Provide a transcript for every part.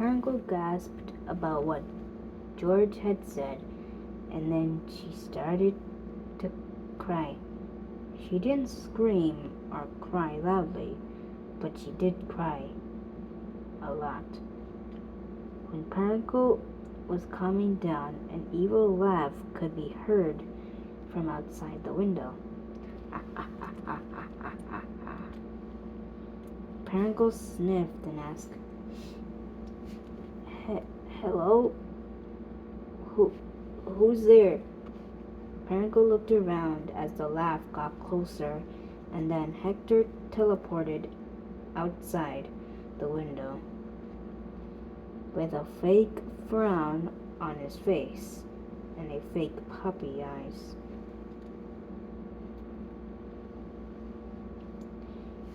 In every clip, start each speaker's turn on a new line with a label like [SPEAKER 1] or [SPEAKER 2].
[SPEAKER 1] Periwinkle gasped about what George had said, and then she started to cry. She didn't scream or cry loudly, but she did cry a lot. When Periwinkle was calming down, an evil laugh could be heard from outside the window. Periwinkle sniffed and asked, "Hello? Who's there?" Periwinkle looked around as the laugh got closer, and then Hector teleported outside the window with a fake frown on his face and a fake puppy eyes.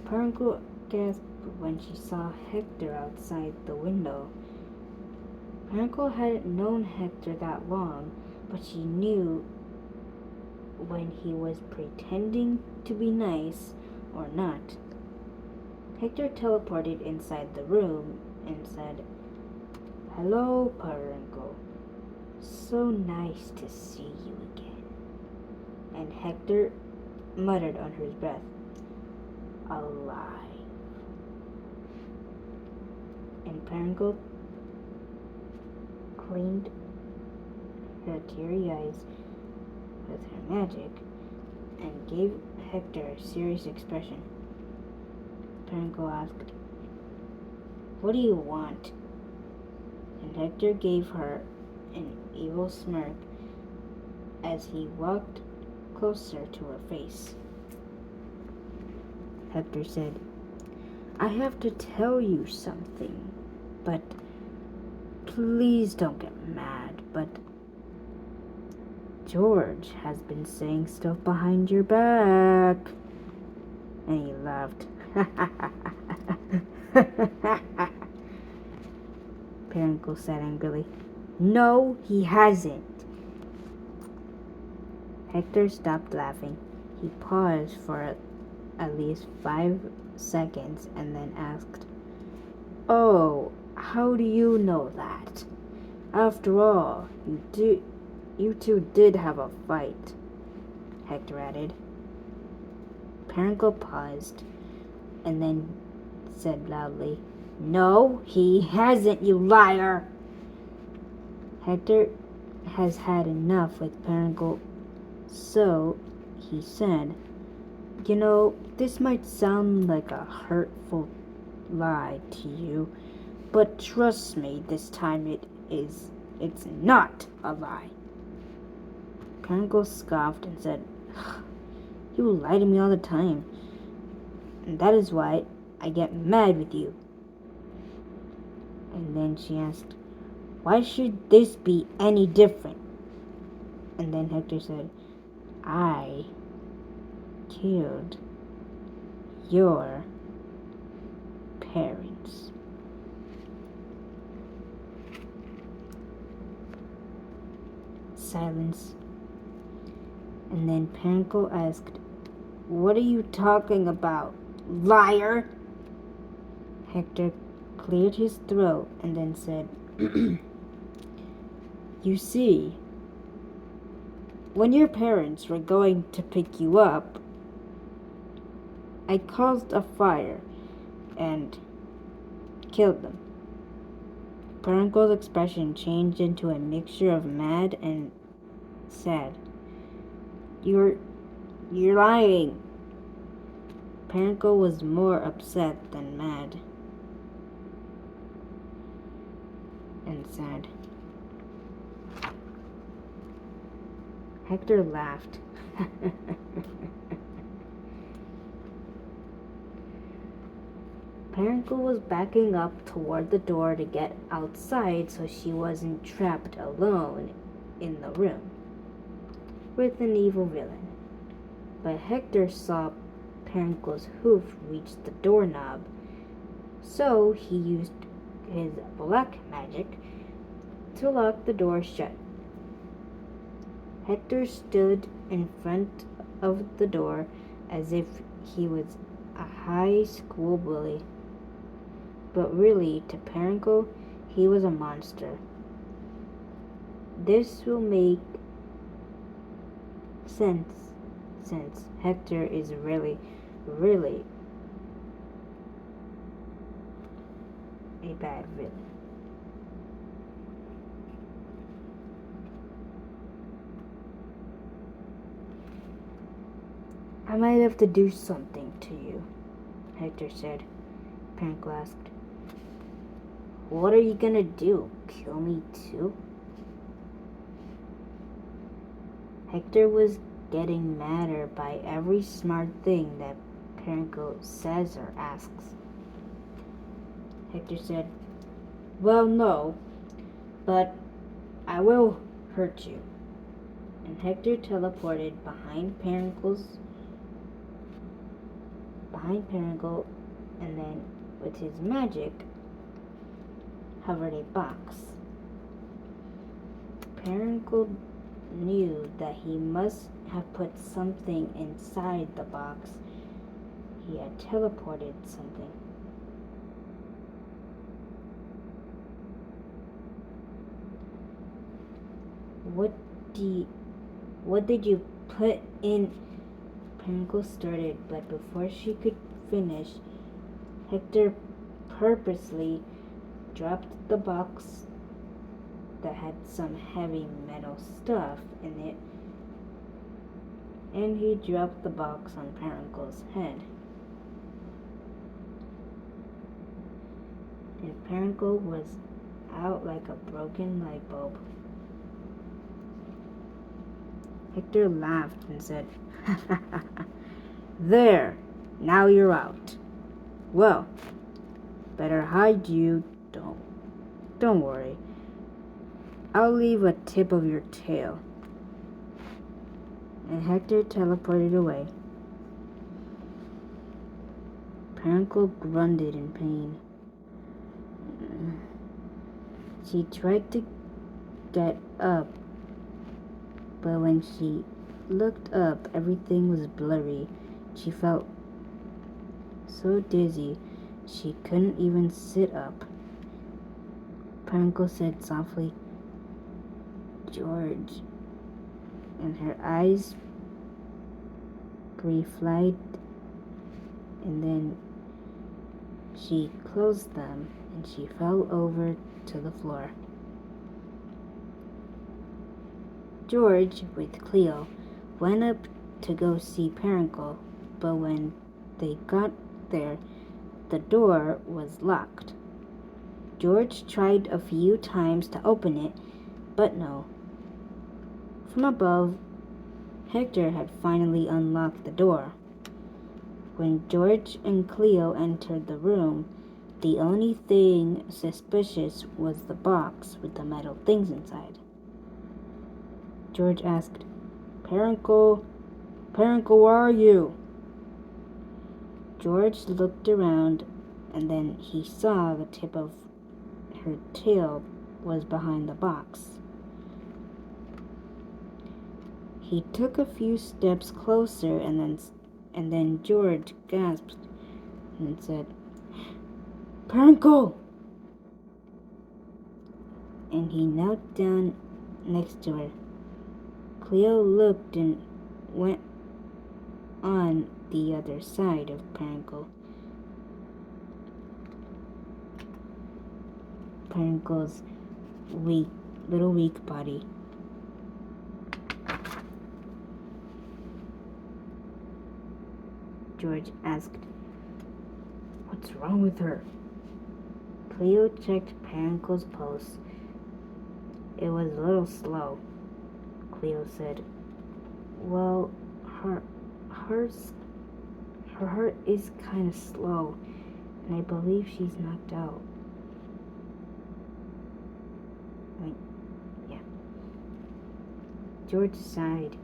[SPEAKER 1] Periwinkle gasped when she saw Hector outside the window. Periwinkle hadn't known Hector that long, but she knew when he was pretending to be nice or not. Hector teleported inside the room and said, "Hello, Periwinkle. So nice to see you again." And Hector muttered under his breath, "Alive." And Periwinkle cleaned her teary eyes with her magic and gave Hector a serious expression. Periwinkle asked, "What do you want?" And Hector gave her an evil smirk as he walked closer to her face. Hector said, "I have to tell you something, but please don't get mad, but George has been saying stuff behind your back." And he laughed. Periwinkle said angrily, "No, he hasn't." Hector stopped laughing. He paused for at least 5 seconds and then asked, "Oh, how do you know that? After all, you two did have a fight," Hector added. Periwinkle paused and then said loudly, "No, he hasn't, you liar!" Hector has had enough with Periwinkle, so he said, "You know, this might sound like a hurtful lie to you, but trust me, this time it's not a lie." Periwinkle scoffed and said, "You lie to me all the time, and that is why I get mad with you." And then she asked, "Why should this be any different?" And then Hector said, "I killed your parents." Silence. And then Periwinkle asked, "What are you talking about, liar?" Hector cleared his throat and then said, "You see, when your parents were going to pick you up, I caused a fire and killed them." Periwinkle's expression changed into a mixture of mad and sad. You're lying." Periwinkle was more upset than mad and sad. Hector laughed. Periwinkle was backing up toward the door to get outside so she wasn't trapped alone in the room with an evil villain. But Hector saw Periwinkle's hoof reach the doorknob, so he used his black magic to lock the door shut. Hector stood in front of the door as if he was a high school bully. But really, to Periwinkle, he was a monster. This will make sense since Hector is really a bad villain. I might have to do something to you, Hector said. Periwinkle asked, what are you gonna do? Kill me too? Hector was getting madder by every smart thing that Periwinkle says or asks. Hector said, well, no, but I will hurt you. And Hector teleported behind Periwinkle, and then with his magic hovered a box. Periwinkle knew that he must have put something inside the box. He had teleported something. What did you put in? Periwinkle started, but before she could finish, Hector purposely dropped the box that had some heavy metal stuff in it, and he dropped the box on Periwinkle's head. And Periwinkle was out like a broken light bulb. Hector laughed and said, there, now you're out. Well, better hide you. Don't worry. I'll leave a tip of your tail. And Hector teleported away. Periwinkle grunted in pain. She tried to get up, but when she looked up, everything was blurry. She felt so dizzy, she couldn't even sit up. Periwinkle said softly, George, and her eyes reflected, and then she closed them, and she fell over to the floor. George, with Cleo, went up to go see Periwinkle, but when they got there, the door was locked. George tried a few times to open it, but no. From above, Hector had finally unlocked the door. When George and Cleo entered the room, the only thing suspicious was the box with the metal things inside. George asked, Periwinkle, where are you? George looked around, and then he saw the tip of her tail was behind the box. He took a few steps closer, and then George gasped and said, Periwinkle! And he knelt down next to her. Cleo looked and went on the other side of Periwinkle. Periwinkle's little weak body. George asked, what's wrong with her? Cleo checked Periwinkle's pulse. It was a little slow. Cleo said, well, her heart is kind of slow, and I believe she's knocked out. Yeah. George sighed,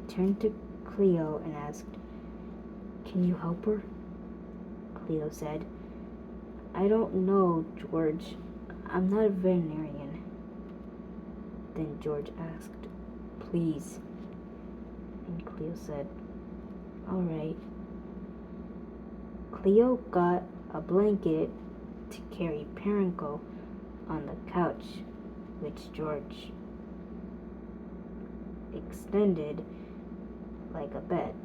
[SPEAKER 1] turned to Cleo and asked, can you help her? Cleo said, I don't know, George. I'm not a veterinarian. Then George asked, please. And Cleo said, all right. Cleo got a blanket to carry Periwinkle on the couch, which George extended like a bed.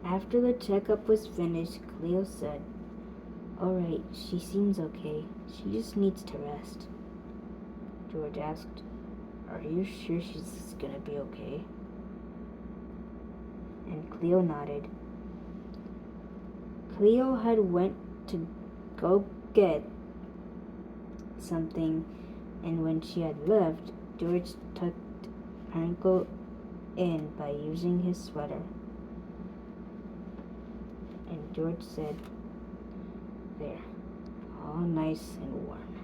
[SPEAKER 1] After the checkup was finished, Cleo said, "All right, she seems okay. She just needs to rest." George asked, "Are you sure she's gonna be okay?" And Cleo nodded. Cleo had went to go get something, and when she had left, George tucked Periwinkle in by using his sweater. And George said, "There, all nice and warm."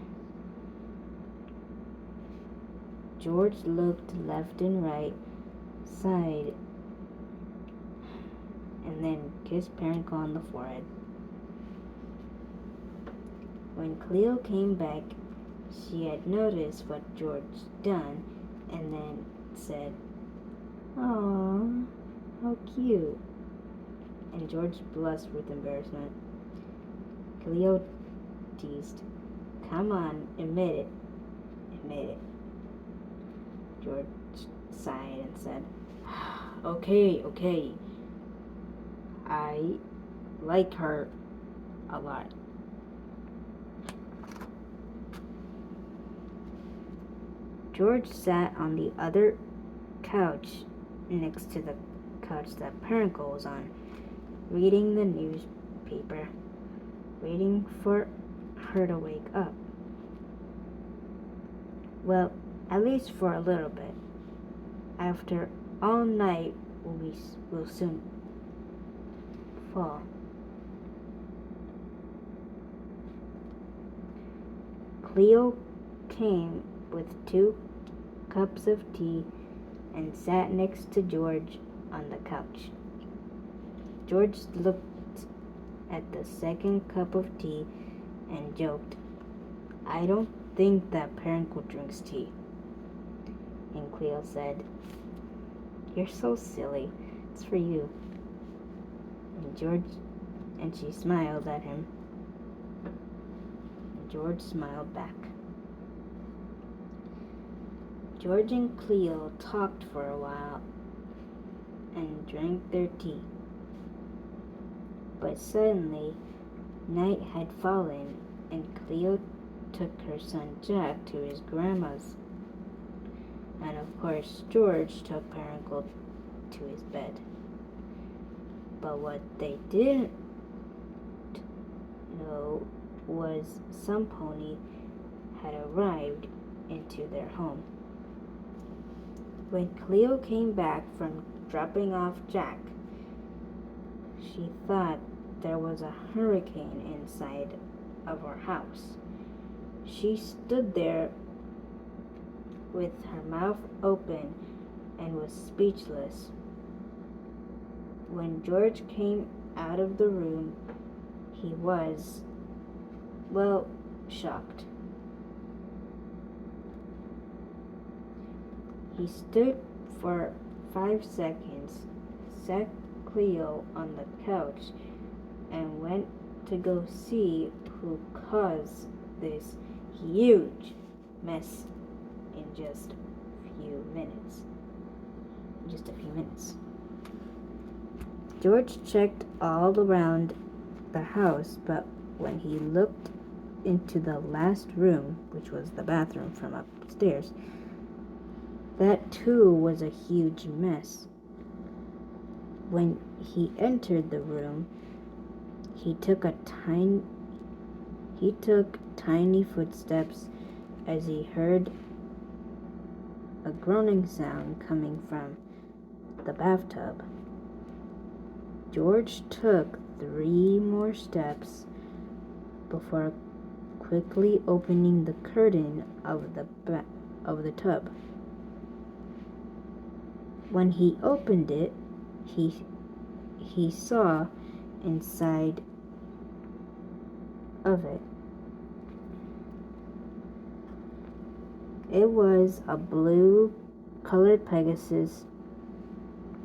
[SPEAKER 1] George looked left and right, sighed, and then kissed Periwinkle on the forehead. When Cleo came back, she had noticed what George done, and then said, "Aw, how cute." And George blushed with embarrassment. Cleo teased, "Come on, admit it. Admit it." George sighed and said, Okay. I like her a lot." George sat on the other couch next to the couch that Periwinkle was on, reading the newspaper, waiting for her to wake up. Well, at least for a little bit. After all night will soon fall. Cleo came with 2 cups of tea and sat next to George on the couch. George looked at the second cup of tea and joked, "I don't think that Periwinkle drinks tea." And Cleo said, "You're so silly. It's for you." And she smiled at him. And George smiled back. George and Cleo talked for a while and drank their tea. But suddenly, night had fallen, and Cleo took her son Jack to his grandma's. And of course, George took Periwinkle to his bed. But what they didn't know was some pony had arrived into their home. When Cleo came back from dropping off Jack, she thought there was a hurricane inside of our house. She stood there with her mouth open and was speechless. When George came out of the room, he was, well, shocked. He stood for 5 seconds, sat Cleo on the couch, and went to go see who caused this huge mess in just a few minutes. George checked all around the house, but when he looked into the last room, which was the bathroom from upstairs, that too was a huge mess. When he entered the room, he took tiny footsteps as he heard a groaning sound coming from the bathtub. George took 3 more steps before quickly opening the curtain of the tub. When he opened it, he saw inside of it. It was a blue-colored Pegasus.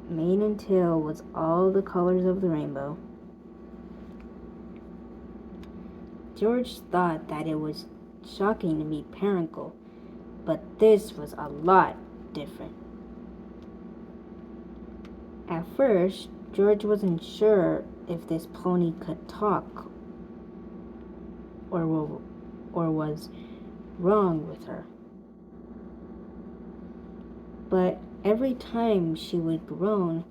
[SPEAKER 1] Mane and tail was all the colors of the rainbow. George thought that it was shocking to meet Periwinkle, but this was a lot different. At first, George wasn't sure if this pony could talk or was wrong with her. But every time she would groan,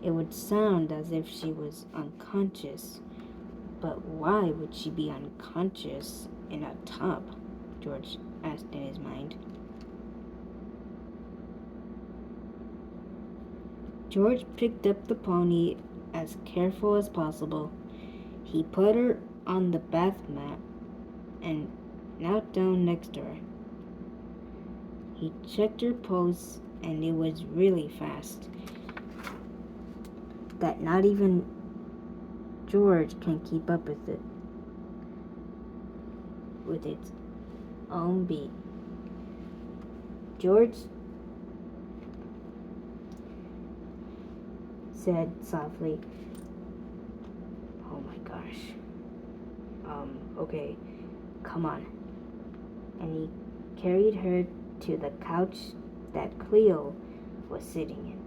[SPEAKER 1] it would sound as if she was unconscious. But why would she be unconscious in a tub? George asked in his mind. George picked up the pony as careful as possible. He put her on the bath mat and knelt down next to her. He checked her pulse, and it was really fast, that not even George can keep up with it, with its own beat. George said softly, "Oh my gosh. Okay, come on." And he carried her to the couch that Cleo was sitting in.